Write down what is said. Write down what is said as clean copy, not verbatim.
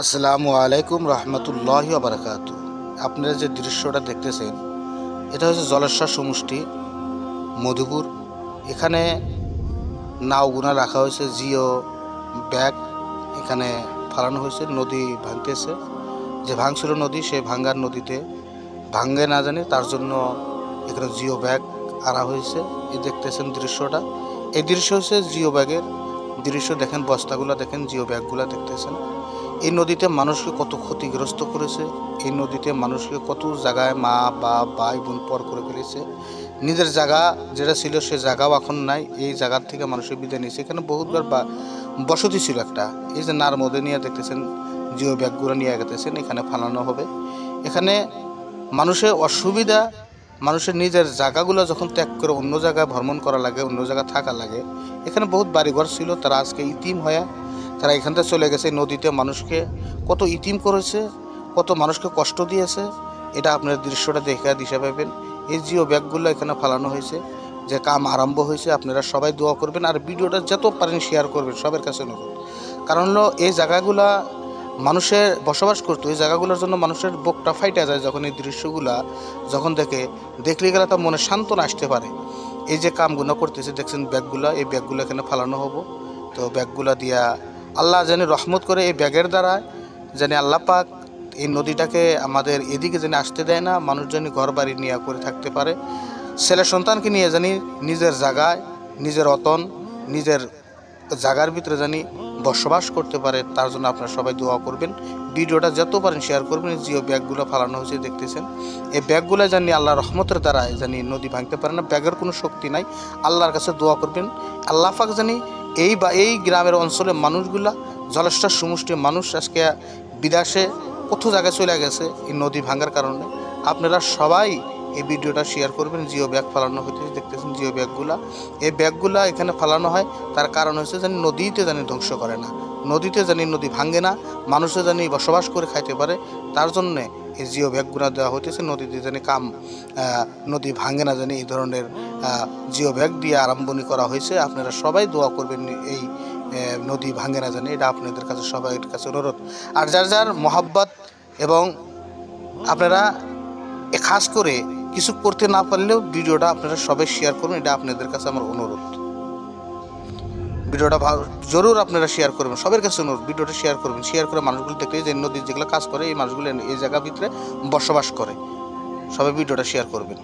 আসসালামু আলাইকুম রহমতুল্লাহি ওয়া বারাকাতু। আপনারা যে দৃশ্যটা দেখতেছেন এটা হচ্ছে জলেশ্বর সমষ্টি মধুপুর। এখানে নাওগুনা রাখা হয়েছে, জিও ব্যাগ এখানে ফালানো হয়েছে। নদী ভাঙতেছে, যে ভাঙছিল নদী, সে ভাঙ্গার নদীতে ভাঙ্গে না জানি তার জন্য এখানে জিও ব্যাগ আনা হয়েছে। এই দেখতেছেন দৃশ্যটা, এই দৃশ্য হচ্ছে জিও ব্যাগের দৃশ্য। দেখেন বস্তাগুলো, দেখেন জিও ব্যাগগুলো দেখতেছেন। এই নদীতে মানুষকে কত ক্ষতিগ্রস্ত করেছে, এই নদীতে মানুষকে কত জায়গায় মা বা ভাই বোন পর করে ফেলেছে। নিজের জায়গা যেটা ছিল সে জায়গাও এখন নাই, এই জায়গার থেকে মানুষের বিদায় নিয়েছে। এখানে বহুতবার বসতি ছিল একটা, এই যে নার মধ্যে নিয়ে দেখতেছেন জিও ব্যাগগুলো নিয়ে গেতেছেন, এখানে ফালানো হবে। এখানে মানুষের অসুবিধা, মানুষের নিজের জায়গাগুলো যখন ত্যাগ করে অন্য জায়গায় ভ্রমণ করা লাগে, অন্য জায়গায় থাকা লাগে। এখানে বহুত বাড়িঘর ছিল, তারা আজকে ইতিম হয়ে তারা এখান থেকে চলে গেছে। নদীতে মানুষকে কত ইতিম করেছে, কত মানুষকে কষ্ট দিয়েছে, এটা আপনার দৃশ্যটা দেখে দিশা পাবেন। এই জিও ব্যাগগুলো এখানে ফালানো হয়েছে, যে কাম আরম্ভ হয়েছে। আপনারা সবাই দোয়া করবেন আর ভিডিওটা যত পারেন শেয়ার করবেন, সবার কাছে অনুরোধ। কারণ হলো এই জায়গাগুলা মানুষের বসবাস করতো, এই জায়গাগুলোর জন্য মানুষের বুকটা ফাইটা যায় যখন এই দৃশ্যগুলা যখন দেখলে গেলে তার মনে সান্ত্বনা আসতে পারে। এই যে কামগুলো করতেছে দেখছেন ব্যাগগুলো, এই ব্যাগগুলো এখানে ফালানো হবো। তো ব্যাগগুলো দিয়া আল্লাহ যেন রহমত করে, এই ব্যাগের দ্বারা যেন আল্লাহ পাক এই নদীটাকে আমাদের এদিকে যেন আসতে দেয় না, মানুষ যেন ঘর বাড়ি নিয়ে করে থাকতে পারে। ছেলে সন্তানকে নিয়ে জানি নিজের জায়গায়, নিজের অতন, নিজের জায়গার ভিতরে জানি বসবাস করতে পারে, তার জন্য আপনারা সবাই দোয়া করবেন। ভিডিওটা যত পারেন শেয়ার করবেন। জিও ব্যাগগুলো ফালানো হয়েছে দেখতেছেন, এই ব্যাগগুলো জানি আল্লাহ রহমতের দ্বারা জানি নদী ভাঙতে পারে না, ব্যাগের কোনো শক্তি নাই। আল্লাহর কাছে দোয়া করবেন আল্লাহ পাক জানি এই গ্রামের অঞ্চলের মানুষগুলা, জলেশ্বর সমষ্টির মানুষ আজকে বিদেশে কত জায়গায় চলে গেছে এই নদী ভাঙার কারণে। আপনারা সবাই এই ভিডিওটা শেয়ার করবেন। জিও ব্যাগ ফালানো হইতে দেখতেছেন জিও ব্যাগগুলা, এই ব্যাগগুলা এখানে ফালানো হয় তার কারণ হচ্ছে জানি নদীতে জানি ধ্বংস করে না, নদীতে জানি নদী ভাঙে না, মানুষে জানি বসবাস করে খাইতে পারে, তার জন্যে এই জিও ব্যাগগুলা দেওয়া হইতেছে। নদীতে জানি নদী ভাঙে না জানি এই ধরনের জিও ব্যাগ দিয়ে আরম্ভণী করা হয়েছে। আপনারা সবাই দোয়া করবেন এই নদী ভাঙে না জানি, এটা আপনাদের কাছে সবাইয়ের কাছে অনুরোধ। আর যার যার মহাব্বত এবং আপনারা খাস করে কিছু করতে না পারলেও ভিডিওটা আপনারা সবাই শেয়ার করুন, এটা আপনাদের কাছে আমার অনুরোধ। ভিডিওটা জরুর আপনারা শেয়ার করবেন, সবার কাছে অনুরোধ ভিডিওটা শেয়ার করবেন। শেয়ার করে মানুষগুলো দেখতে, যে নদীর যেগুলো কাজ করে এই মানুষগুলো এই জায়গার ভিতরে বসবাস করে, সবাই ভিডিওটা শেয়ার করবেন।